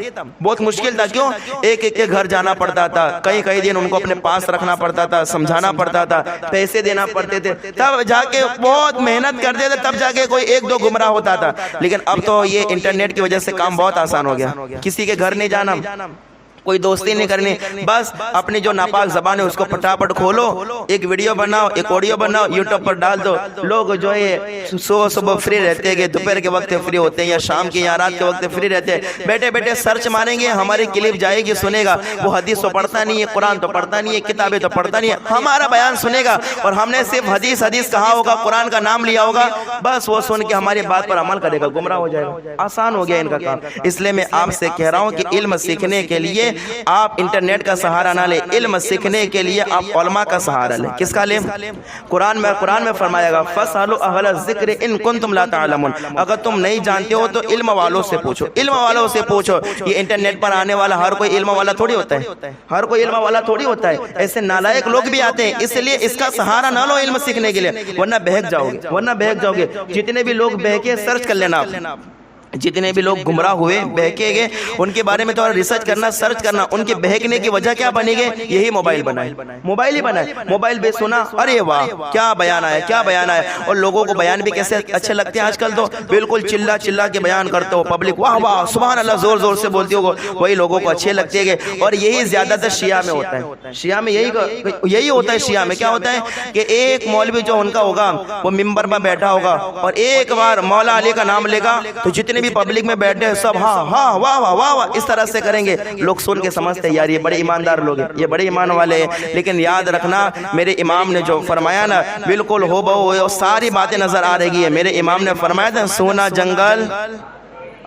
بہت مشکل تھا۔ کیوں؟ ایک ایک کے گھر جانا پڑتا تھا، کئی دن ان کو اپنے پاس رکھنا پڑتا تھا، سمجھانا پڑتا تھا، پیسے دینا پڑتے تھے، تب جا کے بہت محنت کرتے تھے، تب جا کے کوئی ایک دو گمراہ ہوتا تھا۔ لیکن اب تو یہ انٹرنیٹ کی وجہ سے کام بہت آسان ہو گیا، کسی کے گھر نہیں جانا، کوئی دوستی نہیں کرنی، بس اپنی جو ناپاک زبان ہے اس کو پٹاپٹ کھولو، ایک ویڈیو بناؤ، ایک آڈیو بناؤ، یوٹیوب پر ڈال دو۔ لوگ جو ہے صبح فری رہتے ہیں، دوپہر کے وقت فری ہوتے ہیں، یا شام کے یا رات کے وقت فری رہتے ہیں، بیٹھے بیٹھے سرچ ماریں گے، ہماری کلپ جائے گی، سنے گا۔ وہ حدیث تو پڑھتا نہیں ہے، قرآن تو پڑھتا نہیں ہے، کتابیں تو پڑھتا نہیں ہے، ہمارا بیان سنے گا، اور ہم نے صرف حدیث کہا ہوگا، قرآن کا نام لیا ہوگا، بس وہ سن کے ہماری بات پر عمل کرے گا، گمراہ ہو جائے گا۔ آسان ہو گیا ان کا کام۔ اس لیے میں آپ سے کہہ رہا ہوں کہ علم سیکھنے کے لیے آپ انٹرنیٹ کا سہارا نہ لیں، علم سیکھنے کے لیے آپ علماء کا سہارا لیں۔ کس کا لیں؟ قرآن میں فرمایا گا فَاسْأَلُوا أَهْلَ الذِّكْرِ إِن كُنتُمْ لَا تَعْلَمُونَ، اگر تم نہیں جانتے ہو تو علم والوں سے پوچھو، علم والوں سے پوچھو۔ یہ انٹرنیٹ پر آنے والا ہر کوئی علم والا تھوڑی ہوتا ہے، ہر کوئی علم والا تھوڑی ہوتا ہے، ایسے نالائق لوگ بھی آتے ہیں۔ اس لیے اس کا سہارا نہ لو علم سیکھنے کے لیے، ورنہ بہک جاؤ گے، جتنے بھی لوگ بہکے سرچ کر لینا، جتنے بھی لوگ گمراہ ہوئے، بہکے گئے، ان کے بارے میں تھوڑا ریسرچ کرنا، سرچ کرنا، ان کے بہکنے کی وجہ کیا بنی گئے؟ یہی موبائل بنائے، موبائل ہی بنائے، موبائل پہ سنا، ارے واہ کیا بیان آیا، کیا بیان آیا۔ اور لوگوں کو بیان بھی کیسے اچھے لگتے ہیں آج کل، تو بالکل چلا کے بیان کرتے ہو، پبلک واہ واہ سبحان اللہ زور سے بولتی ہو، وہی لوگوں کو اچھے لگتے ہیں۔ اور یہی زیادہ تر شیعہ میں ہوتا ہے، شیعہ میں یہی ہوتا ہے۔ شیعہ میں کیا ہوتا ہے کہ ایک مولوی جو ان کا ہوگا وہ ممبر میں بیٹھا ہوگا، اور ایک بار مولا علی کا نام لے گا تو جتنے بھی پبلک میں بیٹھے ہیں سب ہاں ہاں واہ واہ واہ واہ اس طرح سے کریں گے۔ لوگ سن کے سمجھتے ہیں یار یہ بڑے ایماندار لوگ ہیں، یہ بڑے ایمان والے ہیں، لیکن یاد رکھنا میرے امام نے جو فرمایا نا بالکل ہو بہو ساری باتیں نظر آ رہی ہے۔ میرے امام نے فرمایا تھا سونا جنگل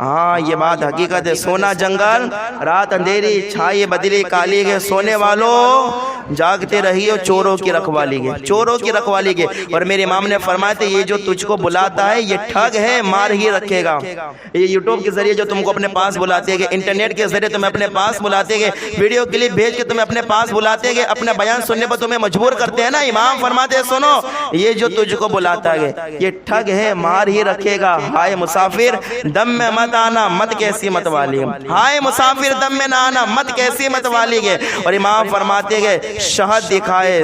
ہاں یہ بات حقیقت ہے، سونا جنگل رات اندھیری چھائے بدلی کالی کے، سونے والوں جاگتے رہیو چوروں کی رکھوالی کے، چوروں کی رکھوالی کے۔ اور میرے امام نے فرمایا تھے یہ جو تجھ کو بلاتا ہے یہ ٹھگ ہے، مار ہی رکھے گا۔ یہ یوٹیوب کے ذریعے جو تم کو اپنے پاس بلاتے گے، انٹرنیٹ کے ذریعے تمہیں اپنے پاس بلاتے گے، ویڈیو کلپ بھیج کے تمہیں اپنے پاس بلاتے گے، اپنا بیان سننے پر تمہیں مجبور کرتے ہیں نا، امام فرماتے ہیں سنو یہ جو تجھ کو بلاتا ہے یہ ٹھگ ہے، مار ہی رکھے گا۔ ہائے مسافر دم میں مت آنا، مت کیسی مت والی، ہائے مسافر دم میں نہ آنا، مت کیسی مت والی گے۔ اور امام فرماتے گئے شہد دکھائے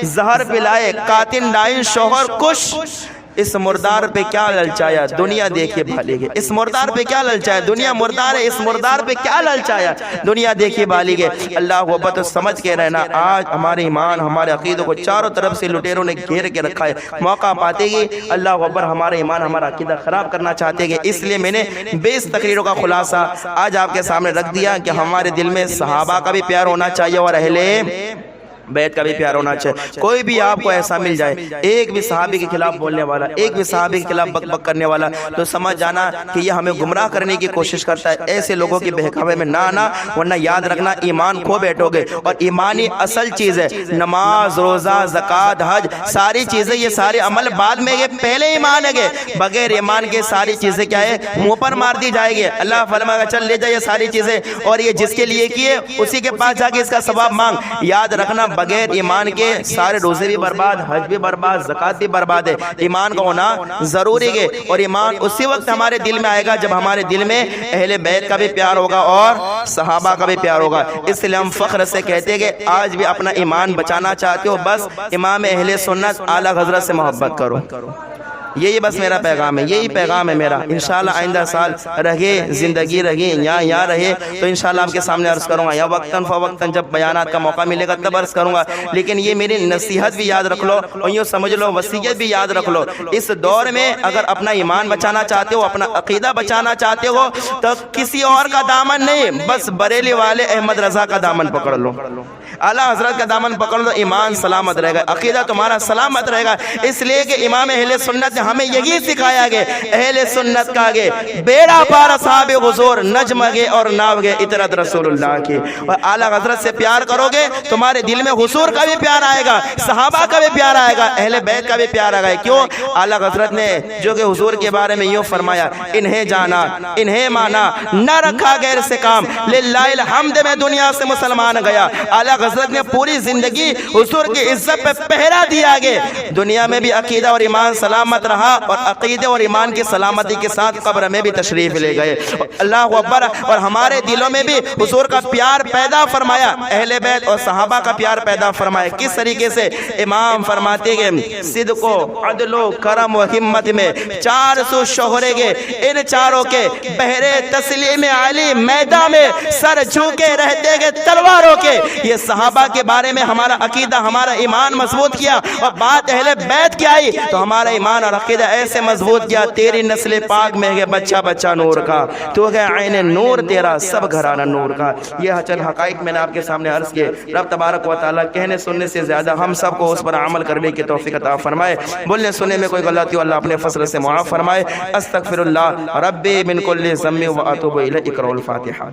زہر پلائے، قاتل ڈائن شوہر کش، اس مردار پہ کیا للچایا دنیا دیکھے بھالی گے، اس مردار پہ کیا للچایا، دنیا مردار ہے، اس مردار پہ کیا للچایا دنیا دیکھے بھالی گے۔ اللہ کو بت سمجھ کے رہنا، آج ہمارے ایمان ہمارے عقیدوں کو چاروں طرف سے لٹیروں نے گھیر کے رکھا ہے، موقع پاتے گی اللہ اکبر ہمارے ایمان ہمارا عقیدہ خراب کرنا چاہتے گے۔ اس لیے میں نے 20 تقریروں کا خلاصہ آج آپ کے سامنے رکھ دیا کہ ہمارے دل میں صحابہ کا بھی پیار ہونا چاہیے اور اہل بیت کا بھی پیار ہونا چاہیے۔ کوئی بھی آپ کو ایسا مل جائے ایک بھی صحابی کے خلاف بولنے والا، ایک بھی صحابی کے خلاف بک بک کرنے والا، تو سمجھ جانا کہ یہ ہمیں گمراہ کرنے کی کوشش کرتا ہے۔ ایسے لوگوں کی بہکاوے میں نہ آنا، ورنہ یاد رکھنا ایمان کھو بیٹھو گے۔ اور ایمانی اصل چیز ہے نماز، روزہ، زکوٰۃ، حج، ساری چیزیں یہ سارے عمل بعد میں، یہ پہلے ایمان ہے۔ بغیر ایمان کے ساری چیزیں کیا ہے منہ پر مار دی جائے گی۔ اللہ فرمائے گا چل لے جا یہ ساری چیزیں، اور یہ جس کے لیے کیے اسی کے پاس جا کے اس کا ثواب مانگ۔ یاد رکھنا بغیر ایمان کے سارے روزے بھی برباد، حج بھی برباد، زکوٰۃ بھی برباد ہے۔ ایمان کا ہونا ضروری ہے، اور ایمان اسی وقت ہمارے دل میں آئے گا جب ہمارے دل میں اہل بیت کا بھی پیار ہوگا اور صحابہ کا بھی پیار ہوگا۔ اس لیے ہم فخر سے کہتے ہیں کہ آج بھی اپنا ایمان بچانا چاہتے ہو بس امام اہل سنت اعلیٰ حضرت سے محبت کرو، یہی بس میرا پیغام ہے، یہی پیغام ہے میرا۔ انشاءاللہ آئندہ سال رہے زندگی رہے یہاں رہے تو انشاءاللہ آپ کے سامنے عرض کروں گا، یا وقتاً فوقتاً جب بیانات کا موقع ملے گا تب عرض کروں گا۔ لیکن یہ میری نصیحت بھی یاد رکھ لو اور یوں سمجھ لو وصیت بھی یاد رکھ لو، اس دور میں اگر اپنا ایمان بچانا چاہتے ہو، اپنا عقیدہ بچانا چاہتے ہو تو کسی اور کا دامن نہیں، بس بریلی والے احمد رضا کا دامن پکڑ لو، اعلیٰ حضرت کا دامن پکڑ لو، ایمان سلامت رہے گا، عقیدہ تمہارا سلامت رہے گا۔ اس لیے کہ امام اہل سنت نے ہمیں یہی سکھایا گے، اہل سنت کا گے بیڑا پار اصحاب حضور نجم گے اور ناو گے اطرت رسول اللہ کی۔ اور اعلیٰ حضرت سے پیار کرو گے تمہارے دل میں حضور کا بھی پیار آئے گا، صحابہ کا بھی پیار آئے گا، اہل بیت کا بھی پیار آئے گا۔ کیوں؟ اعلیٰ حضرت نے جو کہ حضور کے بارے میں یوں فرمایا انہیں جانا انہیں مانا نہ رکھا غیر سے کام، للہ الحمد میں دنیا سے مسلمان گیا۔ اعلیٰ حضرت نے پوری زندگی حضور کی عزت پہ پہرا دیا گے، دنیا میں بھی عقیدہ اور ایمان سلامت رہا، اور عقیدے اور ایمان کی سلامتی کے ساتھ قبر میں بھی تشریف لے گئے۔ اللہ اکبر۔ اور ہمارے دلوں میں بھی حضور کا پیار پیدا فرمایا، اہل بیت اور صحابہ کا پیار پیدا فرمایا۔ کس طریقے سے؟ امام فرماتے گئے صدق و عدل و کرم و ہمت میں 400 شوہرے گے، ان چاروں کے بہرے تسلیم علی میدان میں سر جھوکے رہتے گے تلواروں کے۔ یہ صحابہ کے بارے میں ہمارا عقیدہ ہمارا ایمان مضبوط کیا، اور بات اہل بیت کی آئی تو ہمارا ایمان اور عقیدہ ایسے مضبوط کیا، تیری نسل پاک میں ہے بچہ بچہ نور کا، تو ہے عین نور تیرا سب گھرانہ نور کا۔ یہ چند حقائق میں نے آپ کے سامنے عرض کیے۔ رب تبارک و تعالیٰ کہنے سننے سے زیادہ ہم سب کو اس پر عمل کرنے کی توفیق عطا فرمائے، بولنے سننے میں کوئی غلطی ہو اللہ اپنے فضل سے معاف فرمائے۔ استغفر اللہ ربی من کل ذنب و اتوب الیہ۔ اقرأوا الفاتحہ۔